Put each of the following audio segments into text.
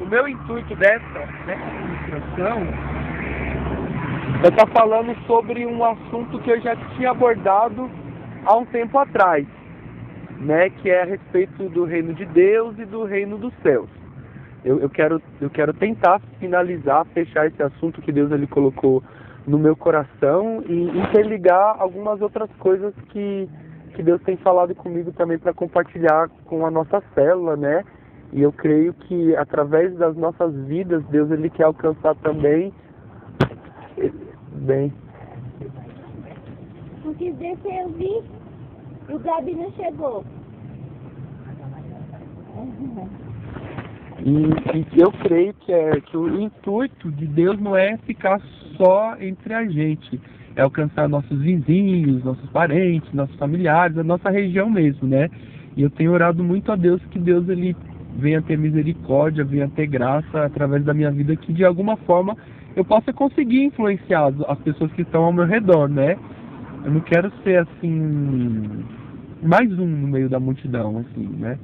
o meu intuito dessa ilustração é estar falando sobre um assunto que eu já tinha abordado há um tempo atrás, né, que é a respeito do reino de Deus e do reino dos céus. Eu quero tentar finalizar, fechar esse assunto que Deus ele colocou no meu coração e interligar algumas outras coisas que Deus tem falado comigo também para compartilhar com a nossa célula, né? E eu creio que através das nossas vidas, Deus ele quer alcançar também. Bem. Porque deixa eu vir, o Gabi não chegou. E eu creio que o intuito de Deus não é ficar só entre a gente, é alcançar nossos vizinhos, nossos parentes, nossos familiares, a nossa região mesmo, né? E eu tenho orado muito a Deus que Deus ele venha ter misericórdia, venha ter graça através da minha vida, que de alguma forma eu possa conseguir influenciar as pessoas que estão ao meu redor, né? Eu não quero ser assim, mais um no meio da multidão, assim, né?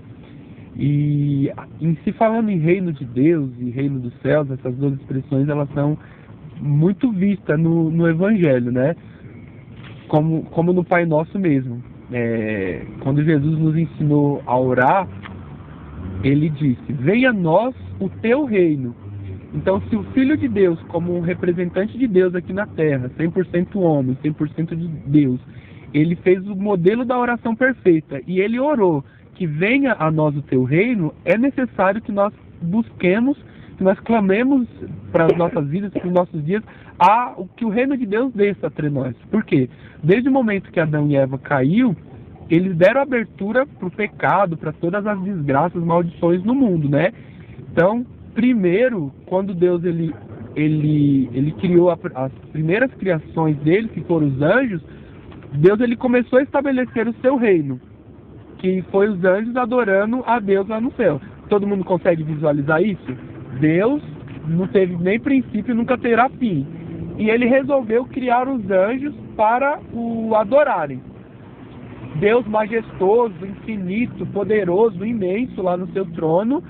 E em se falando em reino de Deus e reino dos céus, essas duas expressões elas são muito vistas no Evangelho, né? Como no Pai Nosso mesmo. Quando Jesus nos ensinou a orar, ele disse: venha a nós o teu reino. Então, se o Filho de Deus, como um representante de Deus aqui na Terra, 100% homem, 100% de Deus, ele fez o modelo da oração perfeita e ele orou que venha a nós o teu reino, é necessário que nós busquemos, que nós clamemos para as nossas vidas, para os nossos dias, que o reino de Deus desça entre nós. Por quê? Desde o momento que Adão e Eva caiu, eles deram abertura para o pecado, para todas as desgraças, maldições no mundo, né? Então, primeiro, quando Deus ele criou as primeiras criações dele, que foram os anjos, Deus ele começou a estabelecer o seu reino, que foi os anjos adorando a Deus lá no céu. Todo mundo consegue visualizar isso? Deus não teve nem princípio e nunca terá fim. E ele resolveu criar os anjos para o adorarem. Deus majestoso, infinito, poderoso, imenso lá no seu trono,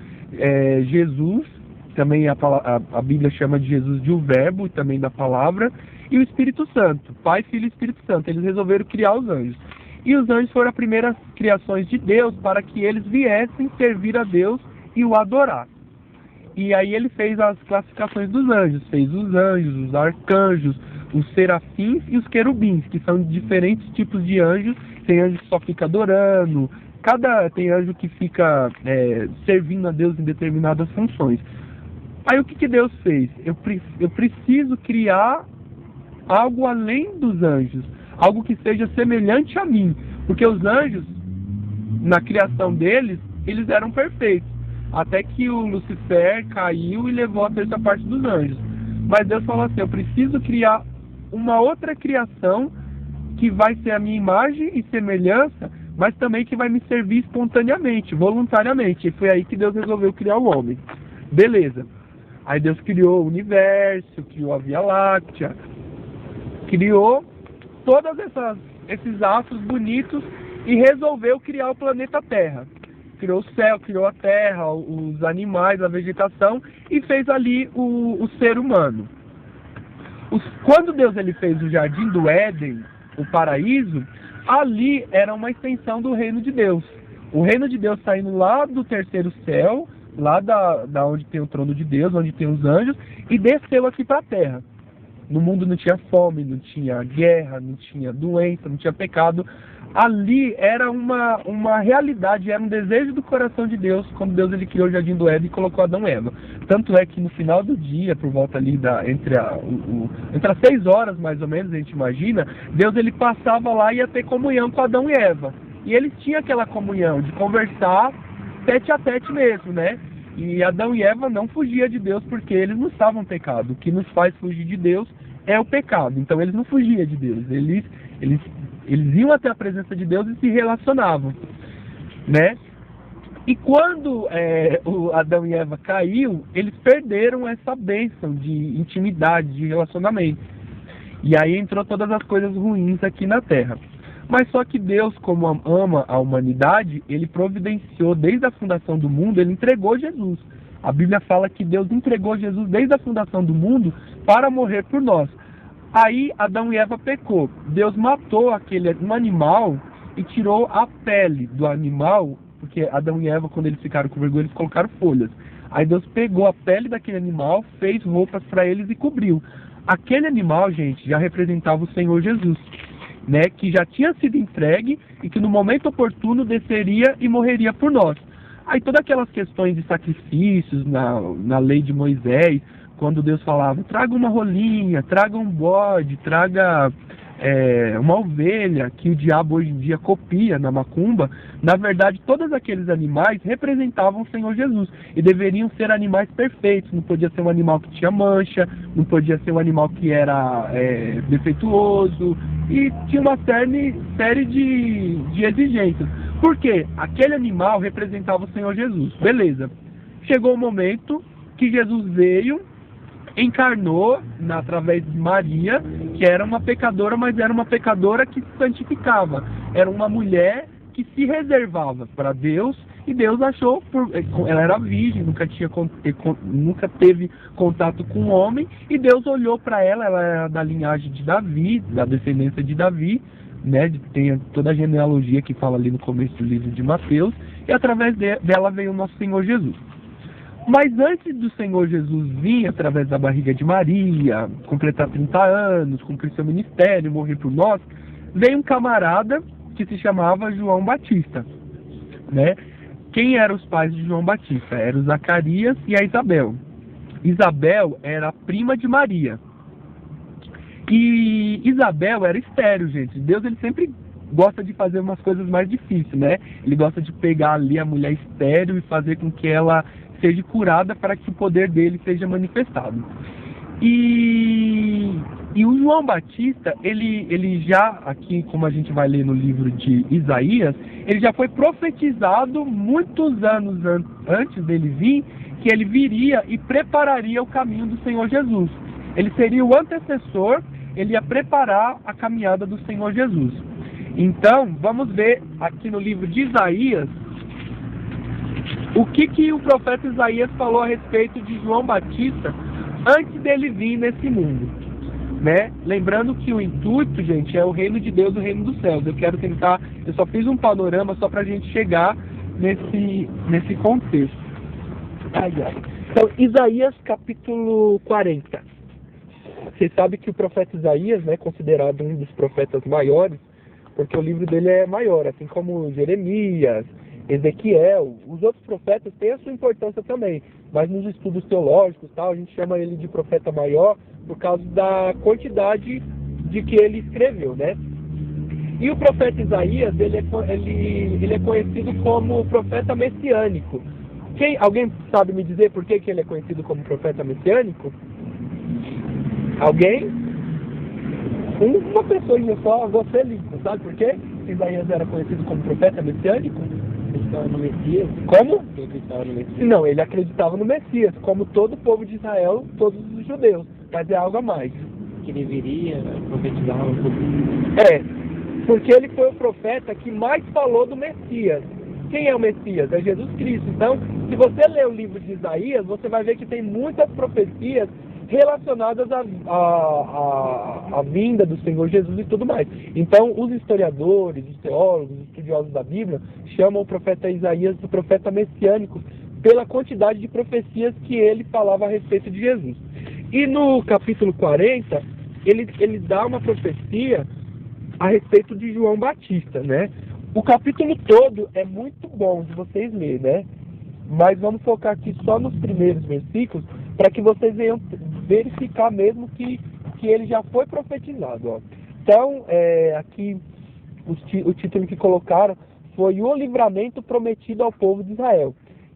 Jesus, também a Bíblia chama de Jesus de o Verbo, e também da Palavra, e o Espírito Santo, Pai, Filho e Espírito Santo. Eles resolveram criar os anjos. E os anjos foram as primeiras criações de Deus para que eles viessem servir a Deus e o adorar. E aí ele fez as classificações dos anjos, fez os anjos, os arcanjos, os serafins e os querubins, que são diferentes tipos de anjos. Tem anjo que só fica adorando, tem anjo que fica servindo a Deus em determinadas funções. Aí o que Deus fez? Eu preciso criar algo além dos anjos, algo que seja semelhante a mim, porque os anjos, na criação deles, eles eram perfeitos, até que o Lucifer caiu e levou a terça parte dos anjos. Mas Deus falou assim: eu preciso criar uma outra criação que vai ser a minha imagem e semelhança, mas também que vai me servir espontaneamente, voluntariamente. E foi aí que Deus resolveu criar o homem. Beleza. Aí Deus criou o universo, criou a Via Láctea, criou todos esses astros bonitos e resolveu criar o planeta Terra. Criou o céu, criou a terra, os animais, a vegetação e fez ali o ser humano. Quando Deus ele fez o jardim do Éden, o paraíso, ali era uma extensão do reino de Deus. O reino de Deus saindo lá do terceiro céu, lá da onde tem o trono de Deus, onde tem os anjos, e desceu aqui para a terra. No mundo não tinha fome, não tinha guerra, não tinha doença, não tinha pecado. Ali era uma realidade, era um desejo do coração de Deus, quando Deus ele criou o jardim do Éden e colocou Adão e Eva. Tanto é que no final do dia, por volta ali entre as 6 horas mais ou menos, a gente imagina, Deus ele passava lá e ia ter comunhão com Adão e Eva. E eles tinham aquela comunhão de conversar tete a tete mesmo, né? E Adão e Eva não fugiam de Deus porque eles não estavam em pecado. O que nos faz fugir de Deus é o pecado. Então eles não fugiam de Deus. Eles iam até a presença de Deus e se relacionavam, né? E quando o Adão e Eva caiu, eles perderam essa bênção de intimidade, de relacionamento. E aí entrou todas as coisas ruins aqui na Terra. Mas só que Deus, como ama a humanidade, ele providenciou desde a fundação do mundo, ele entregou Jesus. A Bíblia fala que Deus entregou Jesus desde a fundação do mundo para morrer por nós. Aí Adão e Eva pecou. Deus matou um animal e tirou a pele do animal, porque Adão e Eva, quando eles ficaram com vergonha, eles colocaram folhas. Aí Deus pegou a pele daquele animal, fez roupas para eles e cobriu. Aquele animal, gente, já representava o Senhor Jesus, né? Que já tinha sido entregue e que no momento oportuno desceria e morreria por nós. Aí todas aquelas questões de sacrifícios na lei de Moisés, quando Deus falava, traga uma rolinha, traga um bode, traga uma ovelha, que o diabo hoje em dia copia na macumba, na verdade todos aqueles animais representavam o Senhor Jesus e deveriam ser animais perfeitos. Não podia ser um animal que tinha mancha, não podia ser um animal que era defeituoso, e tinha uma série de exigências. Por quê? Aquele animal representava o Senhor Jesus. Beleza. Chegou o momento que Jesus veio, encarnou através de Maria, que era uma pecadora, mas era uma pecadora que se santificava. Era uma mulher que se reservava para Deus, e Deus achou, ela era virgem, nunca teve contato com um homem, e Deus olhou para ela era da linhagem de Davi, da descendência de Davi, né? Tem toda a genealogia que fala ali no começo do livro de Mateus, e através dela veio o nosso Senhor Jesus. Mas antes do Senhor Jesus vir através da barriga de Maria, completar 30 anos, cumprir seu ministério, morrer por nós, veio um camarada que se chamava João Batista, né? Quem eram os pais de João Batista? Eram Zacarias e a Isabel. Isabel era prima de Maria. E Isabel era estéril, gente. Deus, ele sempre gosta de fazer umas coisas mais difíceis, né? Ele gosta de pegar ali a mulher estéril e fazer com que ela seja curada para que o poder dele seja manifestado. E o João Batista, ele já, aqui como a gente vai ler no livro de Isaías, ele já foi profetizado muitos anos antes dele vir, que ele viria e prepararia o caminho do Senhor Jesus. Ele seria o antecessor, ele ia preparar a caminhada do Senhor Jesus. Então, vamos ver aqui no livro de Isaías, o que o profeta Isaías falou a respeito de João Batista antes dele vir nesse mundo, né? Lembrando que o intuito, gente, é o reino de Deus, o reino dos céus. Eu só fiz um panorama só para a gente chegar nesse contexto. Então, Isaías capítulo 40. Vocês sabem que o profeta Isaías, né, considerado um dos profetas maiores, porque o livro dele é maior, assim como Jeremias, Ezequiel. Os outros profetas têm a sua importância também, mas nos estudos teológicos, tal, a gente chama ele de profeta maior por causa da quantidade de que ele escreveu, né? E o profeta Isaías, ele é conhecido como profeta messiânico. Alguém sabe me dizer por que ele é conhecido como profeta messiânico? Alguém? Uma pessoa só, você, Lincoln, sabe por quê? Isaías era conhecido como profeta messiânico? Acreditava no Messias? Como? Ele acreditava no Messias? Não, ele acreditava no Messias, como todo o povo de Israel, todos os judeus, mas é algo a mais. Que ele viria, profetizava um pouco. Porque ele foi o profeta que mais falou do Messias. Quem é o Messias? É Jesus Cristo. Então, se você ler o livro de Isaías, você vai ver que tem muitas profecias relacionadas à vinda do Senhor Jesus e tudo mais. Então, os historiadores, os teólogos, os estudiosos da Bíblia chamam o profeta Isaías de profeta messiânico pela quantidade de profecias que ele falava a respeito de Jesus. E no capítulo 40, ele dá uma profecia a respeito de João Batista, né? O capítulo todo é muito bom de vocês lerem, né? Mas vamos focar aqui só nos primeiros versículos, para que vocês venham verificar mesmo que ele já foi profetizado. Ó. Então, aqui o título que colocaram foi O Livramento Prometido ao Povo de Israel.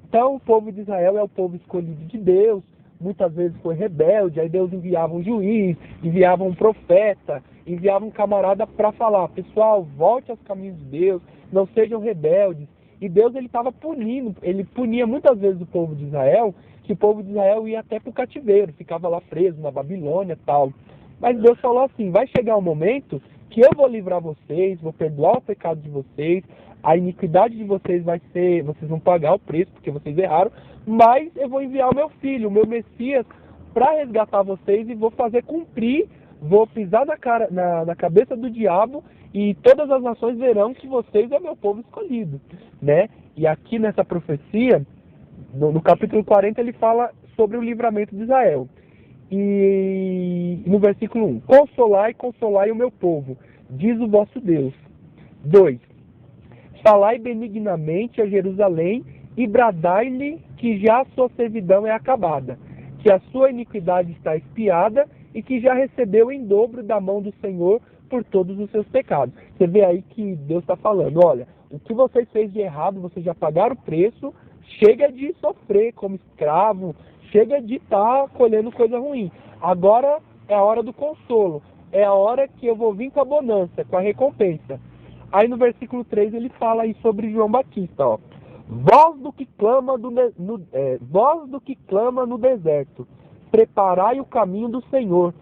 Então, o povo de Israel é o povo escolhido de Deus, muitas vezes foi rebelde, aí Deus enviava um juiz, enviava um profeta, enviava um camarada para falar, pessoal, volte aos caminhos de Deus, não sejam rebeldes. E Deus, ele estava punindo, ele punia muitas vezes o povo de Israel, que o povo de Israel ia até para o cativeiro, ficava lá preso na Babilônia e tal. Mas Deus falou assim, vai chegar um momento que eu vou livrar vocês, vou perdoar o pecado de vocês, a iniquidade de vocês vai ser, vocês vão pagar o preço porque vocês erraram, mas eu vou enviar o meu filho, o meu Messias, para resgatar vocês e vou fazer cumprir, vou pisar na cabeça do diabo e todas as nações verão que vocês é meu povo escolhido, né? E aqui nessa profecia, no capítulo 40, ele fala sobre o livramento de Israel. E no versículo 1, consolai, consolai o meu povo, diz o vosso Deus. 2, falai benignamente a Jerusalém e bradai-lhe que já a sua servidão é acabada, que a sua iniquidade está expiada e que já recebeu em dobro da mão do Senhor por todos os seus pecados. Você vê aí que Deus está falando, olha, o que vocês fez de errado, vocês já pagaram o preço, chega de sofrer como escravo, chega de estar colhendo coisa ruim. Agora é a hora do consolo, é a hora que eu vou vir com a bonança, com a recompensa. Aí no versículo 3 ele fala aí sobre João Batista, ó. Voz do que clama no deserto, preparai o caminho do Senhor,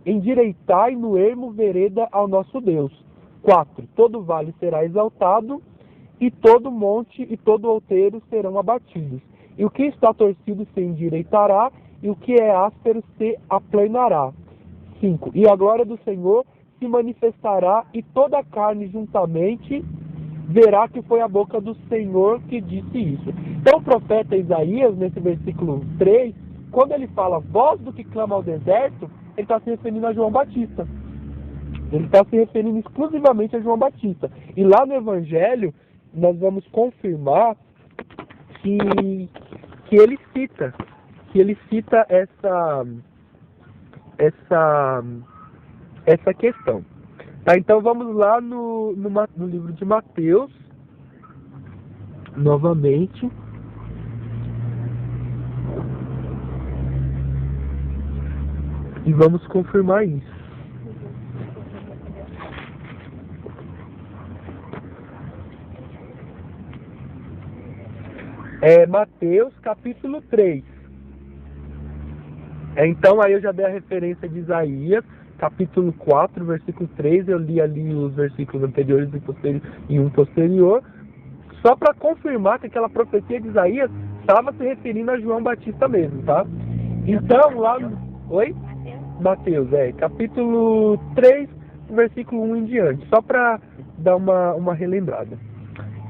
endireitai no ermo vereda ao nosso Deus. 4, todo vale será exaltado, e todo monte e todo outeiro serão abatidos. E o que está torcido se endireitará, e o que é áspero se aplanará. 5, e a glória do Senhor se manifestará, e toda a carne juntamente verá que foi a boca do Senhor que disse isso. Então o profeta Isaías, nesse versículo 3, quando ele fala voz do que clama ao deserto, ele está se referindo a João Batista. Ele está se referindo exclusivamente a João Batista. E lá no Evangelho, nós vamos confirmar que ele cita essa questão. Tá, então vamos lá no livro de Mateus, novamente. E vamos confirmar isso. Mateus capítulo 3. Então aí eu já dei a referência de Isaías, capítulo 4, versículo 3, eu li ali os versículos anteriores e um posterior, só para confirmar que aquela profecia de Isaías estava se referindo a João Batista mesmo, tá? Então lá... Oi? Mateus, capítulo 3, versículo 1 em diante, só para dar uma relembrada.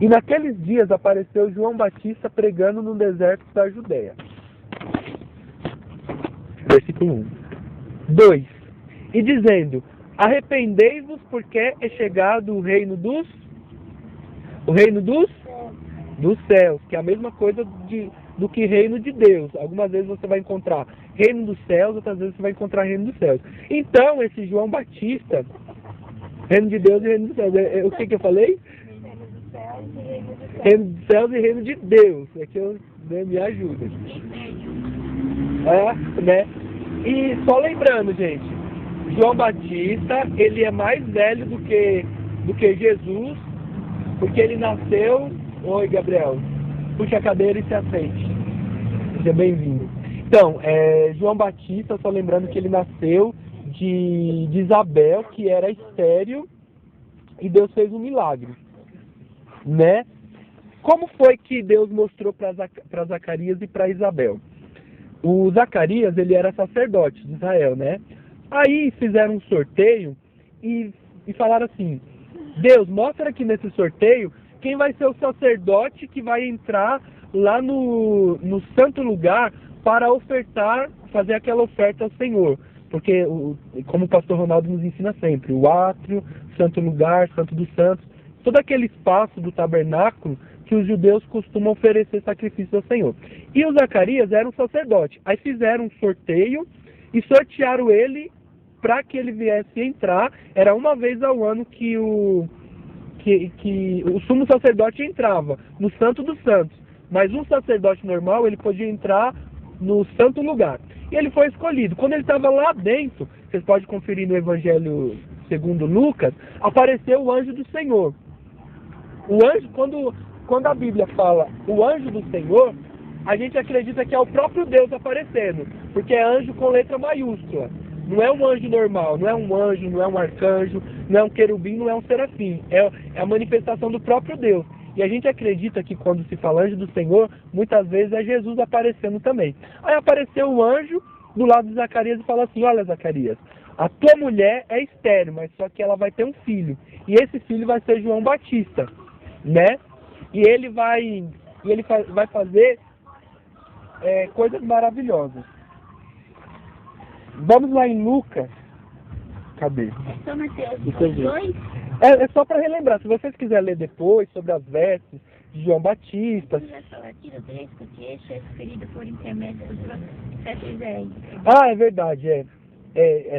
E naqueles dias apareceu João Batista pregando no deserto da Judéia. Versículo 1. 2. E dizendo, arrependei-vos porque é chegado o reino dos céus, que é a mesma coisa do que reino de Deus. Algumas vezes você vai encontrar reino dos céus, outras vezes você vai encontrar reino dos céus. Então, esse João Batista, reino de Deus e reino dos céus, o que eu falei? Reino dos céus e reino de Deus. É que me ajuda. Né? E só lembrando, gente, João Batista, ele é mais velho do que Jesus, porque ele nasceu... Oi, Gabriel. Puxa a cadeira e se assente. Seja bem-vindo. Então, João Batista, só lembrando que ele nasceu de Isabel, que era estéril, e Deus fez um milagre, né? Como foi que Deus mostrou para Zacarias e para Isabel? O Zacarias, ele era sacerdote de Israel, né? Aí fizeram um sorteio e falaram assim, Deus, mostra aqui nesse sorteio quem vai ser o sacerdote que vai entrar lá no santo lugar para fazer aquela oferta ao Senhor. Porque, como o pastor Ronaldo nos ensina sempre, o átrio, santo lugar, santo dos santos, todo aquele espaço do tabernáculo que os judeus costumam oferecer sacrifício ao Senhor. E o Zacarias era um sacerdote. Aí fizeram um sorteio e sortearam ele para que ele viesse entrar. Era uma vez ao ano que o sumo sacerdote entrava no Santo dos Santos. Mas um sacerdote normal, ele podia entrar no santo lugar. E ele foi escolhido. Quando ele estava lá dentro, vocês podem conferir no Evangelho segundo Lucas, apareceu o anjo do Senhor. O anjo, quando a Bíblia fala o anjo do Senhor, a gente acredita que é o próprio Deus aparecendo, porque é anjo com letra maiúscula. Não é um anjo normal, não é um anjo, não é um arcanjo, não é um querubim, não é um serafim, é a manifestação do próprio Deus. E a gente acredita que quando se fala anjo do Senhor, muitas vezes é Jesus aparecendo também. Aí apareceu o anjo do lado de Zacarias e falou assim: olha, Zacarias, a tua mulher é estéril, mas só que ela vai ter um filho. E esse filho vai ser João Batista, né? E ele vai fazer coisas maravilhosas. Vamos lá em Lucas. Cadê? São Mateus 2. É só para relembrar. Se vocês quiserem ler depois sobre as vestes de João Batista. Vai falar, tira o trecho, porque este é escolhido por intermédio do profeta Isaías. Ah, é verdade,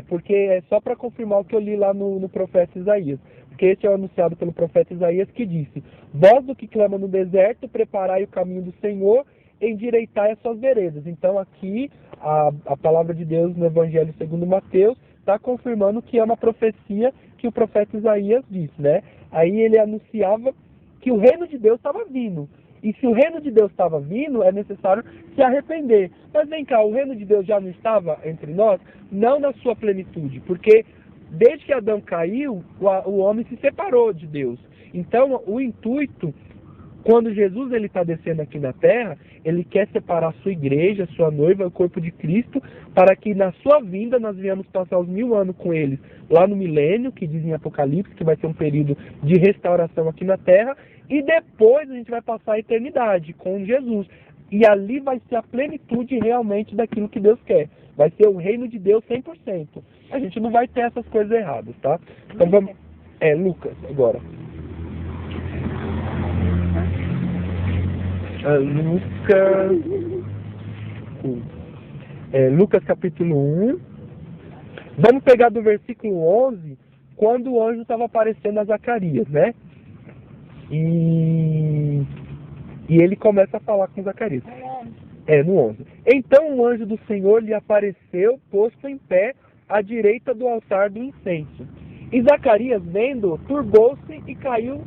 porque é só para confirmar o que eu li lá no profeta Isaías. Porque esse é o anunciado pelo profeta Isaías que disse: voz do que clama no deserto, preparai o caminho do Senhor, endireitai as suas veredas. Então aqui a palavra de Deus no Evangelho segundo Mateus está confirmando que é uma profecia que o profeta Isaías disse, né? Aí ele anunciava que o reino de Deus estava vindo. E se o reino de Deus estava vindo, é necessário se arrepender. Mas vem cá, o reino de Deus já não estava entre nós? Não na sua plenitude, porque desde que Adão caiu, o homem se separou de Deus. Então, o intuito, quando Jesus está descendo aqui na terra, ele quer separar a sua igreja, a sua noiva, o corpo de Cristo, para que na sua vinda nós venhamos passar os 1000 anos com eles lá no milênio, que diz em Apocalipse, que vai ser um período de restauração aqui na terra, e depois a gente vai passar a eternidade com Jesus. E ali vai ser a plenitude realmente daquilo que Deus quer. Vai ser o reino de Deus 100%. A gente não vai ter essas coisas erradas, tá? Então vamos... Lucas, agora. Lucas capítulo 1. Vamos pegar do versículo 11, quando o anjo estava aparecendo a Zacarias, né? E ele começa a falar com Zacarias. No 11. Então o anjo do Senhor lhe apareceu, posto em pé, à direita do altar do incenso. E Zacarias, vendo, turbou-se e caiu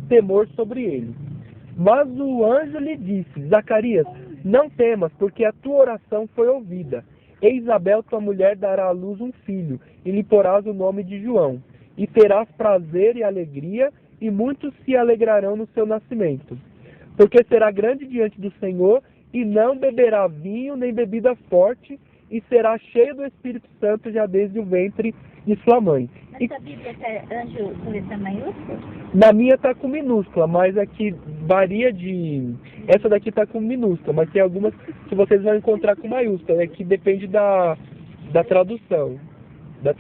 temor sobre ele. Mas o anjo lhe disse: Zacarias, não temas, porque a tua oração foi ouvida. E Isabel, tua mulher, dará à luz um filho, e lhe porás o nome de João. E terás prazer e alegria, e muitos se alegrarão no seu nascimento. Porque será grande diante do Senhor, e não beberá vinho nem bebida forte, e será cheio do Espírito Santo já desde o ventre de sua mãe. Na sua Bíblia está anjo com letra maiúscula? Na minha está com minúscula, mas aqui varia de... Essa daqui está com minúscula, mas tem algumas que vocês vão encontrar com maiúscula, que depende da tradução. Mas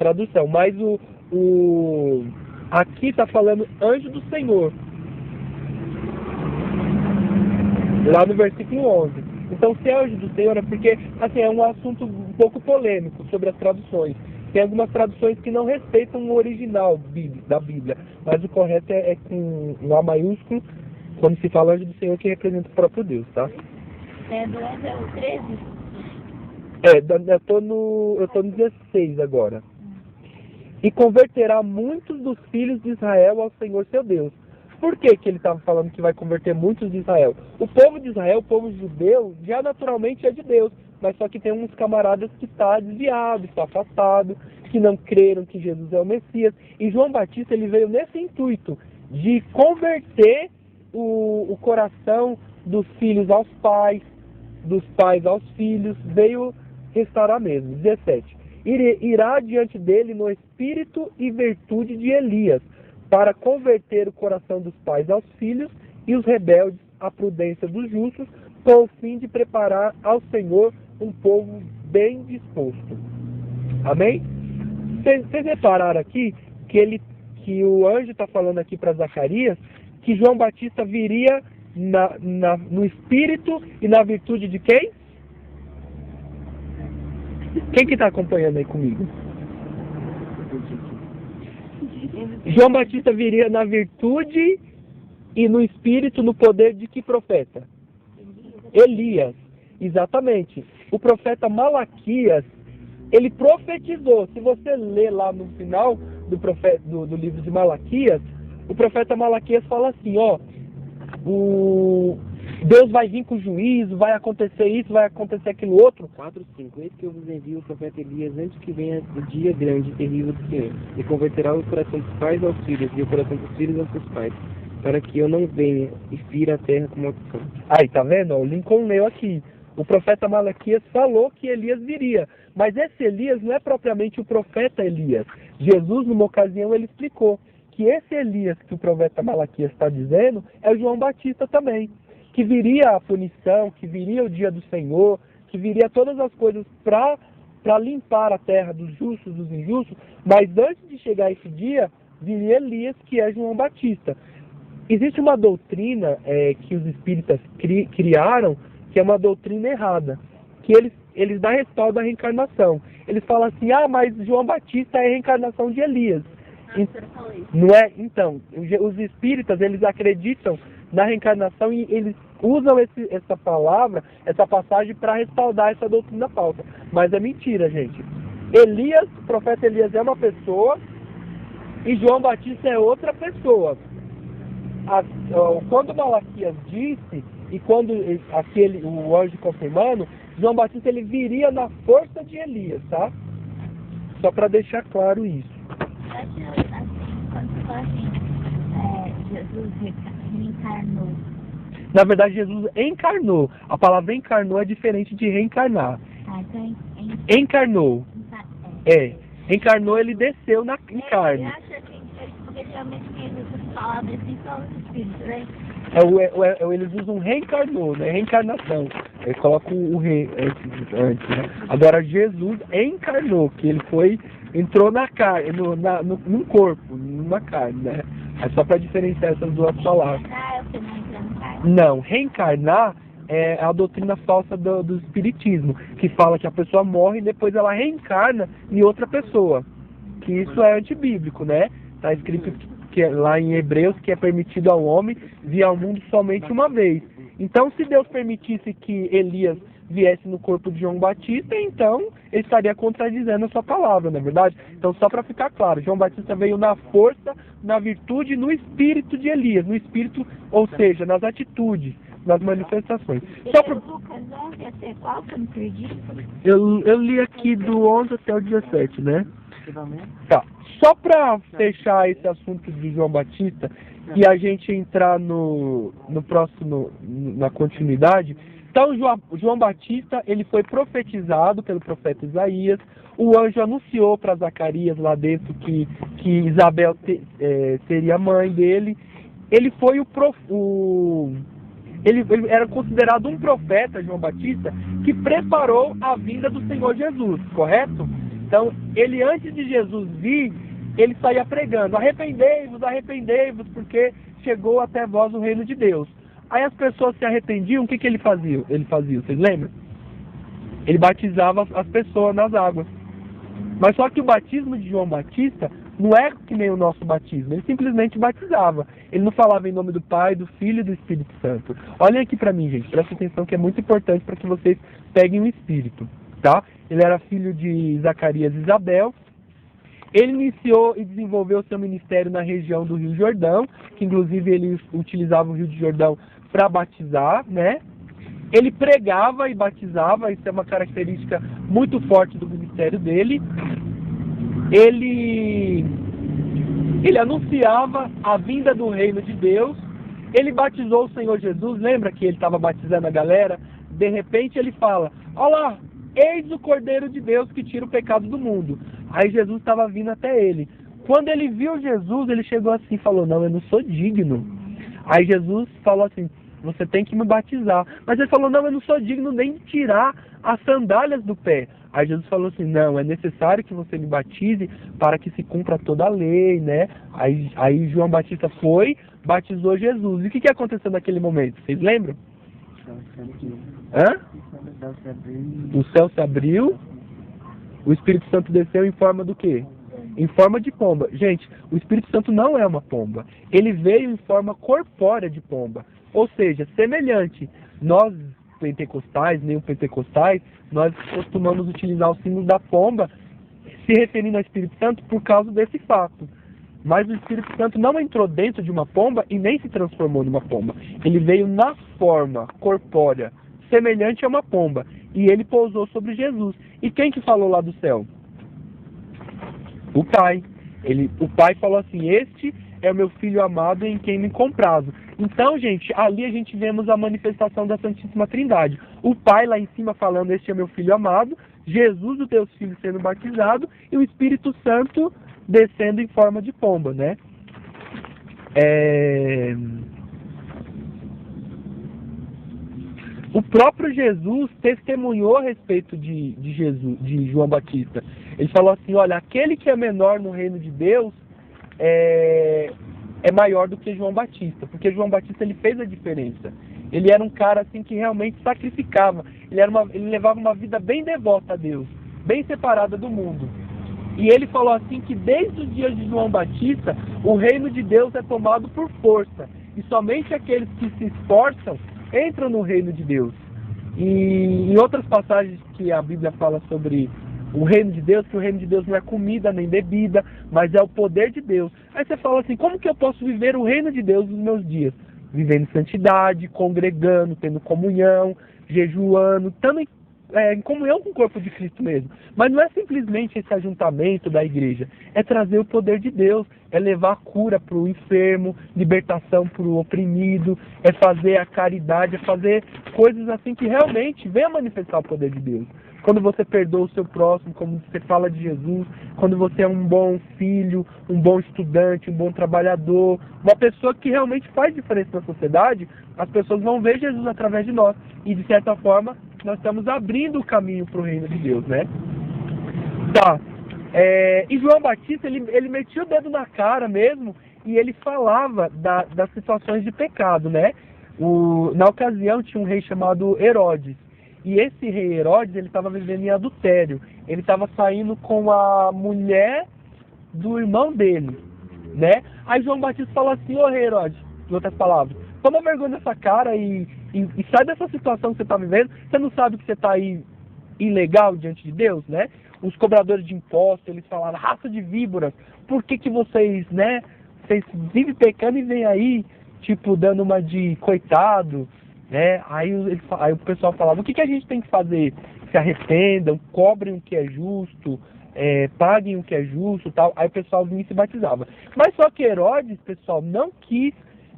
aqui está falando anjo do Senhor. Lá no versículo 11. Então, se é anjo do Senhor, é porque assim, é um assunto um pouco polêmico sobre as traduções. Tem algumas traduções que não respeitam o original da Bíblia, mas o correto é com um A maiúsculo, quando se fala anjo do Senhor, que representa o próprio Deus, tá? Do 11 ao 13? Eu tô no 16 agora. E converterá muitos dos filhos de Israel ao Senhor seu Deus. Por que ele estava falando que vai converter muitos de Israel? O povo de Israel, o povo judeu, já naturalmente é de Deus, mas só que tem uns camaradas que está desviado, está afastado, que não creram que Jesus é o Messias. E João Batista, ele veio nesse intuito de converter o coração dos filhos aos pais, dos pais aos filhos, veio restaurar mesmo. 17. Irá diante dele no espírito e virtude de Elias, para converter o coração dos pais aos filhos e os rebeldes à prudência dos justos, com o fim de preparar ao Senhor um povo bem disposto. Amém? Vocês repararam aqui que o anjo está falando aqui para Zacarias que João Batista viria no espírito e na virtude de quem? Quem que está acompanhando aí comigo? João Batista viria na virtude e no espírito, no poder de que profeta? Elias. Exatamente. O profeta Malaquias, ele profetizou. Se você ler lá no final do livro de Malaquias, o profeta Malaquias fala assim, Deus vai vir com juízo, vai acontecer isso, vai acontecer aquilo outro. 4:5. Eis que eu vos envio o profeta Elias antes que venha o dia grande e terrível do Senhor, e converterá o coração dos pais aos filhos, e o coração dos filhos aos seus pais, para que eu não venha e fira a terra com maldição. Aí, tá vendo? O Lincoln leu aqui. O profeta Malaquias falou que Elias viria. Mas esse Elias não é propriamente o profeta Elias. Jesus, numa ocasião, ele explicou que esse Elias que o profeta Malaquias está dizendo é o João Batista também. Que viria a punição, que viria o dia do Senhor, que viria todas as coisas para limpar a terra dos justos, dos injustos. Mas antes de chegar esse dia, viria Elias, que é João Batista. Existe uma doutrina que os espíritas criaram, que é uma doutrina errada, que eles dão respaldo à reencarnação. Eles falam assim, mas João Batista é a reencarnação de Elias. Não é? Então, os espíritas, eles acreditam na reencarnação e eles usam essa palavra, essa passagem para respaldar essa doutrina falsa. Mas é mentira, gente. Elias, o profeta Elias é uma pessoa e João Batista é outra pessoa. Quando Malaquias disse, e quando o anjo confirmando, João Batista ele viria na força de Elias, tá? Só para deixar claro isso. Eu acho assim, quando você fala assim, Jesus reencarnou. Na verdade, Jesus encarnou. A palavra encarnou é diferente de reencarnar. Então, Encarnou. Encarnou, ele desceu em carne. Eu acho assim, porque realmente essas palavras assim são os espíritos, né? Eles usam reencarnou, né? Reencarnação. Eles colocam o rei antes, né? Agora Jesus encarnou, que ele entrou na carne, num corpo, numa carne, né? É só para diferenciar essas duas palavras. Não, reencarnar é a doutrina falsa do espiritismo, que fala que a pessoa morre e depois ela reencarna em outra pessoa. Que isso é antibíblico, né? Está escrito lá em Hebreus que é permitido ao homem vir ao mundo somente uma vez. Então, se Deus permitisse que Elias viesse no corpo de João Batista, então ele estaria contradizendo a sua palavra, não é verdade? Então, só para ficar claro, João Batista veio na força, na virtude, no espírito de Elias, no espírito, ou seja, nas atitudes, nas manifestações. Só pra... Lucas 11 até qual que eu me perdi? Eu li aqui do 11 até o 17, né? Tá. Só para fechar esse assunto de João Batista e a gente entrar no próximo, na continuidade. Então, João Batista, ele foi profetizado pelo profeta Isaías. O anjo anunciou para Zacarias lá dentro que Isabel seria mãe dele. Ele foi ele era considerado um profeta, João Batista, que preparou a vinda do Senhor Jesus, correto? Então, ele antes de Jesus vir, ele saía pregando, arrependei-vos, arrependei-vos, porque chegou até vós o reino de Deus. Aí as pessoas se arrependiam, o que ele fazia? Vocês lembram? Ele batizava as pessoas nas águas. Mas só que o batismo de João Batista não é que nem o nosso batismo, ele simplesmente batizava. Ele não falava em nome do Pai, do Filho e do Espírito Santo. Olhem aqui para mim, gente, presta atenção que é muito importante para que vocês peguem o Espírito, tá? Ele era filho de Zacarias e Isabel. Ele iniciou e desenvolveu seu ministério na região do Rio Jordão, que inclusive ele utilizava o Rio de Jordão para batizar, né? Ele pregava e batizava, isso é uma característica muito forte do ministério dele. Ele anunciava a vinda do reino de Deus. Ele batizou o Senhor Jesus, lembra que ele estava batizando a galera? De repente ele fala, olha lá, eis o Cordeiro de Deus que tira o pecado do mundo. Aí Jesus estava vindo até ele. Quando ele viu Jesus, ele chegou assim e falou, não, eu não sou digno. Aí Jesus falou assim, você tem que me batizar. Mas ele falou, não, eu não sou digno nem de tirar as sandálias do pé. Aí Jesus falou assim, não, é necessário que você me batize para que se cumpra toda a lei, né? Aí João Batista foi, batizou Jesus. E o que aconteceu naquele momento? Vocês lembram? O céu se abriu, o Espírito Santo desceu em forma do quê? Em forma de pomba. Gente, o Espírito Santo não é uma pomba. Ele veio em forma corpórea de pomba. Ou seja, semelhante. Nós, pentecostais, neopentecostais, nós costumamos utilizar o símbolo da pomba se referindo ao Espírito Santo por causa desse fato. Mas o Espírito Santo não entrou dentro de uma pomba e nem se transformou numa pomba. Ele veio na forma corpórea semelhante a uma pomba, e ele pousou sobre Jesus. E quem que falou lá do céu? O Pai. O Pai falou assim: este é o meu Filho amado em quem me comprazo. Então, gente, ali a gente vemos a manifestação da Santíssima Trindade. O Pai lá em cima falando: este é meu Filho amado, Jesus, o teu Filho, sendo batizado, e o Espírito Santo descendo em forma de pomba, né? O próprio Jesus testemunhou a respeito de João Batista. Ele falou assim: olha, aquele que é menor no reino de Deus é maior do que João Batista, porque João Batista ele fez a diferença. Ele era um cara assim que realmente sacrificava. Ele levava uma vida bem devota a Deus, bem separada do mundo. E ele falou assim que desde os dias de João Batista, o reino de Deus é tomado por força. E somente aqueles que se esforçam entram no reino de Deus. E em outras passagens que a Bíblia fala sobre o reino de Deus, que o reino de Deus não é comida nem bebida, mas é o poder de Deus. Aí você fala assim: como que eu posso viver o reino de Deus nos meus dias? Vivendo em santidade, congregando, tendo comunhão, jejuando, estando em comunhão com o corpo de Cristo mesmo. Mas não é simplesmente esse ajuntamento da igreja, é trazer o poder de Deus, é levar a cura para o enfermo, libertação para o oprimido, é fazer a caridade, é fazer coisas assim que realmente venham manifestar o poder de Deus. Quando você perdoa o seu próximo, quando você fala de Jesus, quando você é um bom filho, um bom estudante, um bom trabalhador, uma pessoa que realmente faz diferença na sociedade, as pessoas vão ver Jesus através de nós. E de certa forma, nós estamos abrindo o caminho para o reino de Deus, né? Tá. E João Batista, ele metia o dedo na cara mesmo, e ele falava das situações de pecado, né? Na ocasião tinha um rei chamado Herodes. E esse rei Herodes, ele estava vivendo em adultério. Ele estava saindo com a mulher do irmão dele, né? Aí João Batista falou assim: ô rei Herodes, em outras palavras, toma vergonha nessa cara e sai dessa situação que você está vivendo. Você não sabe que você está aí ilegal diante de Deus, né? Os cobradores de impostos, eles falaram: raça de víboras, por que vocês, né? Vocês vivem pecando e vêm aí, tipo, dando uma de coitado, né? Aí o pessoal falava: o que a gente tem que fazer? Se arrependam, cobrem o que é justo, paguem o que é justo, tal. Aí o pessoal vinha e se batizava. Mas só que Herodes, pessoal, não quis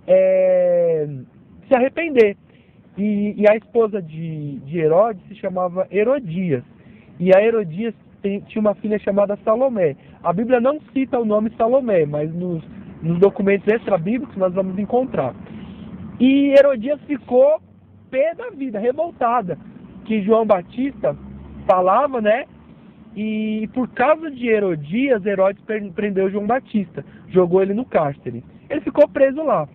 se arrepender. E a esposa de Herodes se chamava Herodias. E a Herodias tinha uma filha chamada Salomé. A Bíblia não cita o nome Salomé, mas nos documentos extra-bíblicos nós vamos encontrar. E Herodias ficou pé da vida, revoltada, que João Batista falava, né? E por causa de Herodias, Herodes prendeu João Batista, jogou ele no cárcere. Ele ficou preso lá.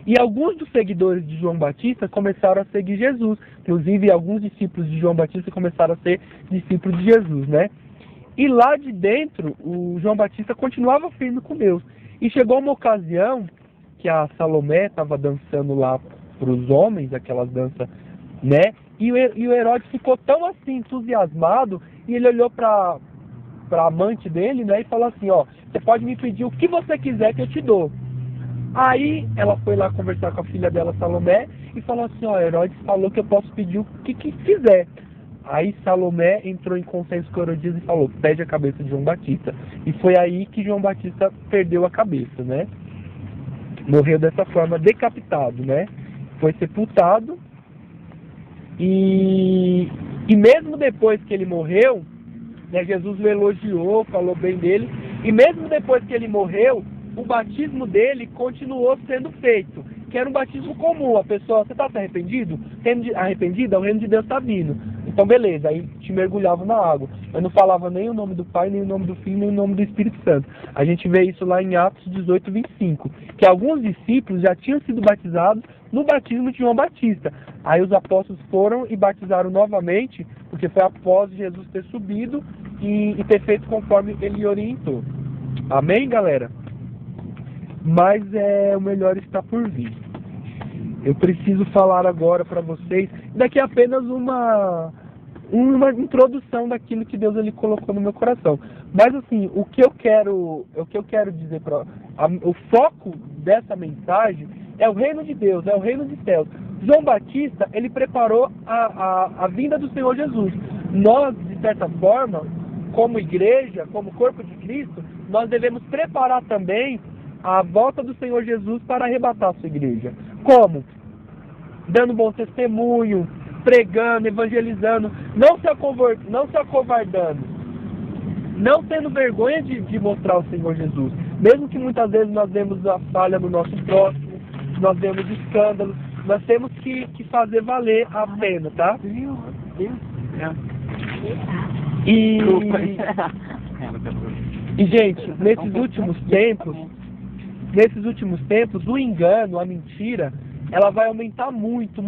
E alguns dos seguidores de João Batista começaram a seguir Jesus. Inclusive, alguns discípulos de João Batista começaram a ser discípulos de Jesus, né? E lá de dentro, o João Batista continuava firme com Deus. E chegou uma ocasião que a Salomé estava dançando lá para os homens, aquelas danças, né? E o Herodes ficou tão assim, entusiasmado, e ele olhou para a amante dele, né? E falou assim: ó, você pode me pedir o que você quiser que eu te dou. Aí ela foi lá conversar com a filha dela, Salomé, e falou assim: ó, Herodes falou que eu posso pedir o que quiser. Aí Salomé entrou em consenso com Herodias e falou: pede a cabeça de João Batista. E foi aí que João Batista perdeu a cabeça, né? Morreu dessa forma, decapitado, né? Foi sepultado. E mesmo depois que ele morreu, né, Jesus o elogiou, falou bem dele. E mesmo depois que ele morreu, o batismo dele continuou sendo feito, que era um batismo comum. A pessoa: você está arrependido? Arrependida? O reino de Deus está vindo. Então beleza, aí te mergulhava na água. Eu não falava nem o nome do Pai, nem o nome do Filho, nem o nome do Espírito Santo. A gente vê isso lá em Atos 18, 25, que alguns discípulos já tinham sido batizados no batismo de João Batista. Aí os apóstolos foram e batizaram novamente, porque foi após Jesus ter subido e ter feito conforme ele orientou. Amém, galera? Mas o melhor está por vir. Eu preciso falar agora para vocês, daqui a apenas uma introdução daquilo que Deus ele colocou no meu coração. Mas assim, o que eu quero dizer, o foco dessa mensagem é o reino de Deus, é o reino de céus. João Batista, ele preparou a vinda do Senhor Jesus. Nós, de certa forma, como igreja, como corpo de Cristo, nós devemos preparar também a volta do Senhor Jesus para arrebatar a sua igreja. Como? Dando bom testemunho, pregando, evangelizando, não se acovardando, não tendo vergonha de mostrar o Senhor Jesus. Mesmo que muitas vezes nós vemos a falha no nosso próximo, nós vemos escândalos, nós temos que fazer valer a pena, tá? E gente, nesses últimos tempos, o engano, a mentira, ela vai aumentar muito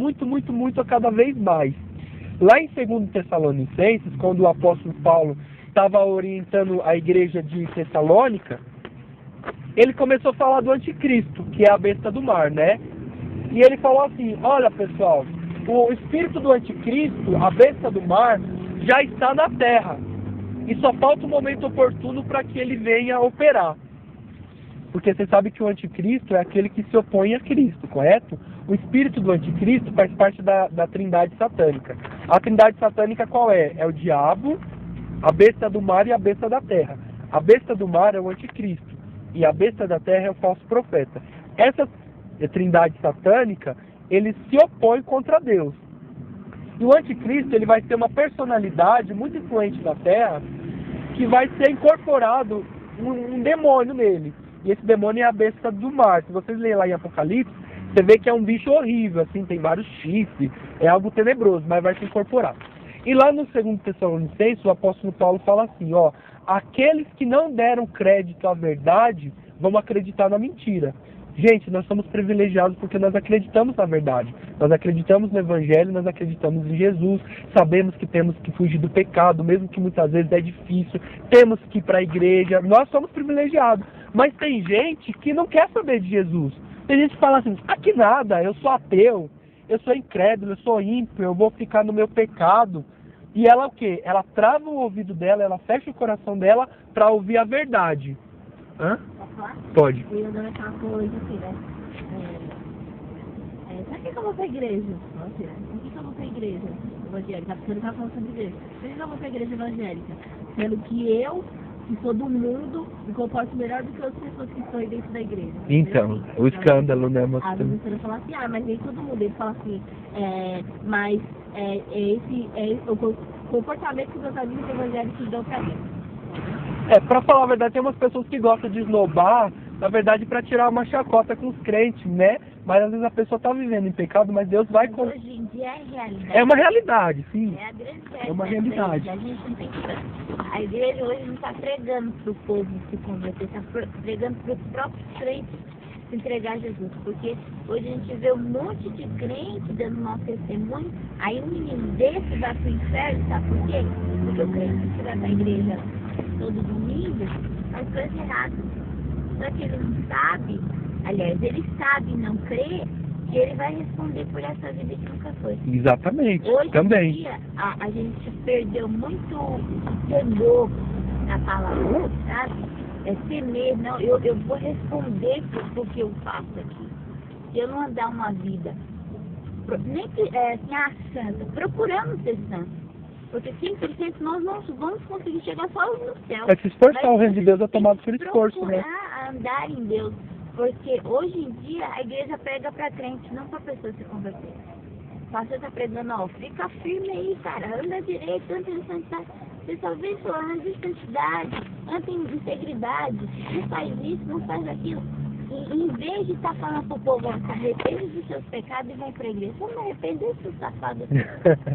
a cada vez mais. Lá em 2 Tessalonicenses, quando o apóstolo Paulo estava orientando a igreja de Tessalônica, ele começou a falar do anticristo, que é a besta do mar, né? E ele falou assim: olha pessoal, o espírito do anticristo, a besta do mar, já está na terra. E só falta um momento oportuno para que ele venha operar. Porque você sabe que o anticristo é aquele que se opõe a Cristo, correto? O espírito do anticristo faz parte da trindade satânica. A trindade satânica qual é? É o diabo, a besta do mar e a besta da terra. A besta do mar é o anticristo e a besta da terra é o falso profeta. Essa trindade satânica, ele se opõe contra Deus. E o anticristo, ele vai ter uma personalidade muito influente na terra, que vai ser incorporado um demônio nele. E esse demônio é a besta do mar. Se vocês lerem lá em Apocalipse, você vê que é um bicho horrível, assim, tem vários chifres, é algo tenebroso, mas vai se incorporar. E lá no 2 Tessalonicenses, o apóstolo Paulo fala assim, ó, aqueles que não deram crédito à verdade, vão acreditar na mentira. Gente, nós somos privilegiados porque nós acreditamos na verdade. Nós acreditamos no Evangelho, nós acreditamos em Jesus. Sabemos que temos que fugir do pecado, mesmo que muitas vezes é difícil. Temos que ir para a igreja. Nós somos privilegiados. Mas tem gente que não quer saber de Jesus. Tem gente que fala assim, que nada, eu sou ateu, eu sou incrédulo, eu sou ímpio, eu vou ficar no meu pecado. E ela o quê? Ela trava o ouvido dela, ela fecha o coração dela para ouvir a verdade. Hã? Pode. Eu dou aquela coisa assim, né? Pra que eu vou pra igreja? Por que eu vou pra igreja evangélica? Porque eu não tava falando sobre igreja. Por que eu vou pra igreja evangélica? Sendo que eu, que sou do mundo, me comporto melhor do que as pessoas que estão aí dentro da igreja. Então, o escândalo, né? Às vezes você fala assim, mas nem todo mundo. Ele fala assim, esse é o comportamento que meus amigos evangélicos dão pra mim. Pra falar a verdade, tem umas pessoas que gostam de esnobar, na verdade, pra tirar uma chacota com os crentes, né? Mas às vezes a pessoa tá vivendo em pecado, mas Deus vai... Hoje em dia é realidade. É uma realidade, sim. É a grande É uma realidade. A gente não tem que... A igreja hoje não está pregando pro povo se converter, está pregando para os próprios crentes se entregar a Jesus. Porque hoje a gente vê um monte de crente dando mau testemunho, aí um menino desse vai pro inferno, sabe por quê? Porque o crente que vai pra igreja todo domingo faz coisa errada. Só que ele não sabe, aliás, ele sabe e não crê, que ele vai responder por essa vida que nunca foi. Exatamente, hoje também. Hoje em dia, a gente perdeu muito temor na palavra, sabe? Temer, não, eu vou responder por que eu faço aqui. Se eu não andar uma vida, nem que, santa, procurando ser santo. Porque 100% nós não vamos conseguir chegar só no céu. É se esforçar, o reino de Deus é tomado por esforço, né? Procurar andar em Deus. Porque hoje em dia a igreja prega para crente, não para pessoa se converter. O pastor está pregando, fica firme aí, cara, anda direito, anda em santidade. Você só vê falando de santidade, anda em integridade, não faz isso, não faz aquilo. E em vez de estar falando pro povo, arrepende dos seus pecados e vai pra igreja. Vamos arrepender dos safados.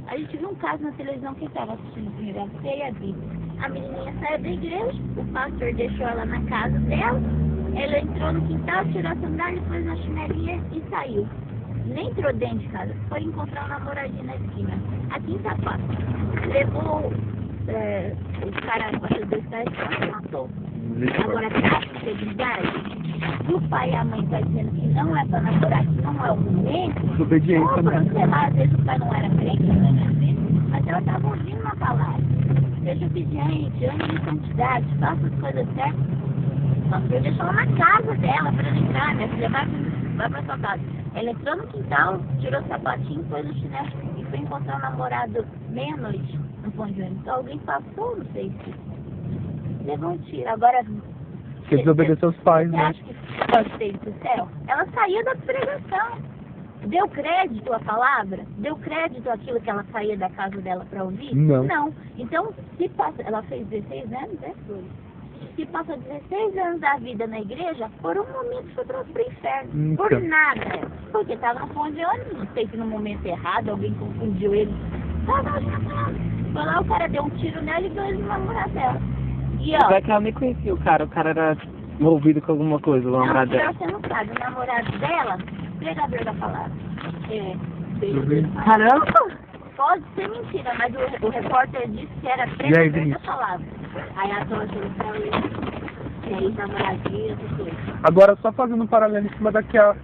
A gente viu um caso na televisão que estava assistindo o negócio, você e a Bíblia. A menininha saiu da igreja, o pastor deixou ela na casa dela, ela entrou no quintal, tirou a sandália, pôs na chinelinha e saiu. Nem entrou dentro de casa, foi encontrar um namoradinho na esquina. Aqui em Sapato. Levou o cara dos pés e matou. Agora, tá com integridade? Se o pai e a mãe estão dizendo que não é para namorar, que não é o momento, Desobediência, né? Sei lá, às vezes o pai não era crente, não era crente, mas ela estava ouvindo uma palavra. Seja obediente, ande em santidade, faça as coisas certas. O pastor deixou ela na casa dela para ela entrar, né? Levar vai pra sua casa. Ela entrou no quintal, tirou o sapatinho, pôs o chinelo e foi encontrar o namorado meia-noite no ponto de ônibus. Então alguém passou, não sei se levou um tiro. Agora, Porque desobedeceu os pais, você né? acha que pode ter ido pro céu? Ela saiu da pregação. Deu crédito à palavra? Deu crédito àquilo que ela saía da casa dela para ouvir? Não. Não. Então, se passa, ela fez 16 anos, né? Se passa 16 anos da vida na igreja, por um momento foi para o inferno. Então. Por nada. Porque estava no ponto de ônibus, não sei se no momento errado, alguém confundiu ele. Foi lá, o cara deu um tiro nela e deu ele no namorado dela. E ó. Vai que ela nem conhecia o cara era envolvido com alguma coisa, o namorado dela. Você não sabe, o namorado dela, pregador da palavra. Caramba! Pode ser mentira, mas o repórter disse que era aí, pregador da Vinícius? palavra. Aí a Tória falou e aí namoradinha, essas coisas. Agora, só fazendo um paralelo em cima da que a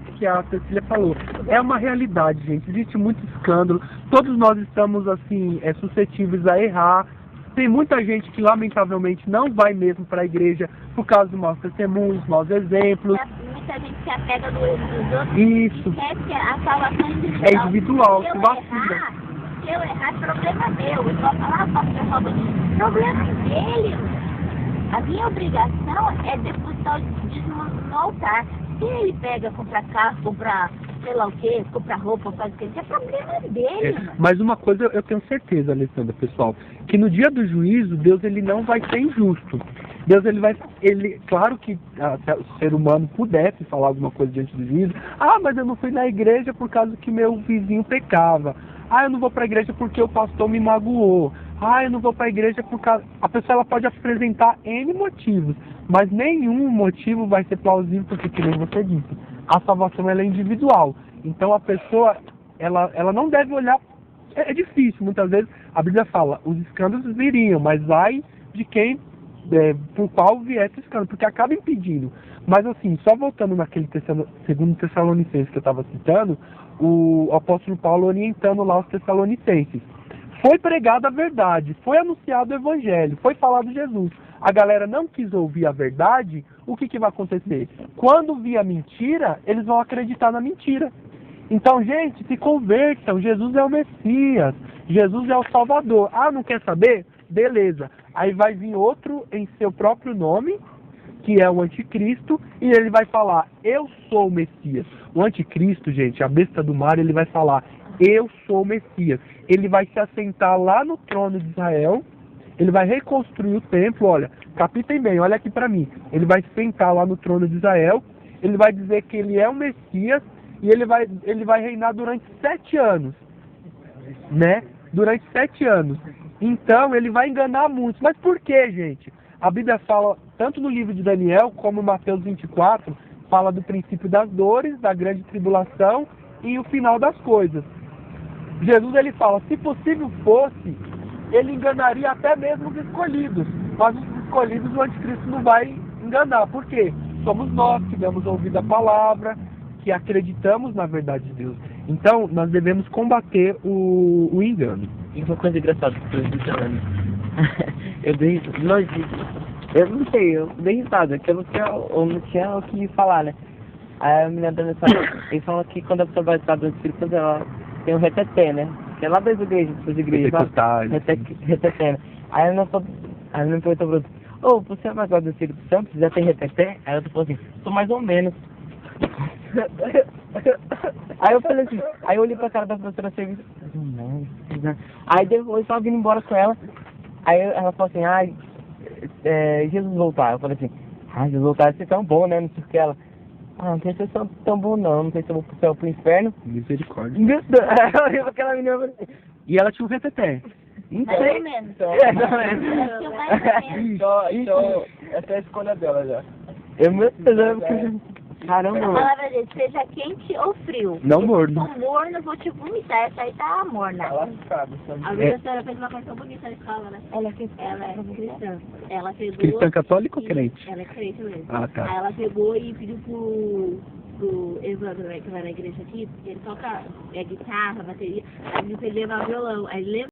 Cecília falou. É uma realidade, gente. Existe muito escândalo. Todos nós estamos, assim, suscetíveis a errar. Tem muita gente que, lamentavelmente, não vai mesmo para a igreja por causa de maus testemunhos, maus exemplos. Muita gente se apega dos outros Isso. e quer que a salvação individual. É individual, Se se eu vacila. se eu errar, problema meu. Igual falar, problema dele. A minha obrigação é depositar o dízimo no altar. Se ele pega, compra carro, compra sei lá o que, compra roupa, faz o que, é problema dele. Mas uma coisa eu tenho certeza, Alessandra, pessoal, que no dia do juízo, Deus ele não vai ser injusto. Deus claro que se o ser humano pudesse falar alguma coisa diante do juízo, mas eu não fui na igreja por causa que meu vizinho pecava. Eu não vou para a igreja porque o pastor me magoou. Eu não vou para a igreja por causa... A pessoa ela pode apresentar N motivos, mas nenhum motivo vai ser plausível, porque, que nem você disse, a salvação ela é individual. Então a pessoa, ela não deve olhar... É difícil, muitas vezes a Bíblia fala, os escândalos viriam, mas ai de quem, por qual vier esse escândalo, porque acaba impedindo. Mas assim, só voltando naquele segundo Tessalonicenses que eu estava citando, o apóstolo Paulo orientando lá os Tessalonicenses. Foi pregada a verdade, foi anunciado o evangelho, foi falado Jesus. A galera não quis ouvir a verdade, o que vai acontecer? Quando vir a mentira, eles vão acreditar na mentira. Então, gente, se convertam, Jesus é o Messias, Jesus é o Salvador. Não quer saber? Beleza. Aí vai vir outro em seu próprio nome, que é o anticristo, e ele vai falar, eu sou o Messias. O anticristo, gente, a besta do mar, ele vai falar, eu sou o Messias. Ele vai se assentar lá no trono de Israel, ele vai reconstruir o templo, olha, captem bem, olha aqui para mim. Ele vai se sentar lá no trono de Israel, ele vai dizer que ele é o Messias, e ele vai reinar durante 7 anos, né? Durante 7 anos. Então, ele vai enganar muitos. Mas por quê, gente? A Bíblia fala, tanto no livro de Daniel, como em Mateus 24, fala do princípio das dores, da grande tribulação e o final das coisas. Jesus, ele fala, se possível fosse, ele enganaria até mesmo os escolhidos. Mas os escolhidos o anticristo não vai enganar. Por quê? Somos nós que damos ouvido à palavra, que acreditamos na verdade de Deus. Então, nós devemos combater o engano. E uma coisa engraçada que eu estou falando. Eu não sei, eu dei risada, que eu não tinha o que falar, né? Aí a menina da mensagem, ele falou que quando a pessoa vai estar do Espírito Santo, ela tem um reteté, né? Que é lá das igrejas, reteté, né? Aí a menina perguntou pra outra, você é mais do Espírito Santo? Você já tem reteté? Aí a outra falou assim, sou mais ou menos. Aí eu falei assim, aí eu olhei pra cara da professora serviço, aí depois eu tava vindo embora com ela, aí ela falou assim, Jesus voltar. Eu falei assim, Jesus voltar vai ser tão bom, né? Não sei o que ela. Não sei se é tão bom não sei se eu vou pro céu ou pro inferno. Misericórdia. Meu Deus, aí eu olhei pra aquela menina e falei assim, E ela tinha um reteté. não Mais sei. ou menos. Então, essa é a escolha dela já. Meu Deus, caramba, A mano. palavra dele, seja quente ou frio. Não morno. Se for morno, eu vou te vomitar. Essa aí tá morna. Ela sabe, A sabe? professora fez uma coisa tão bonita na escola, né? Ela é cristã. Ela pegou... Cristã católica ou crente? Ela é crente mesmo. Tá. Aí ela pegou e pediu pro Evandro, né, que vai na igreja aqui, ele toca guitarra, bateria, aí ele pediu pra ele levar violão. Aí ele levou.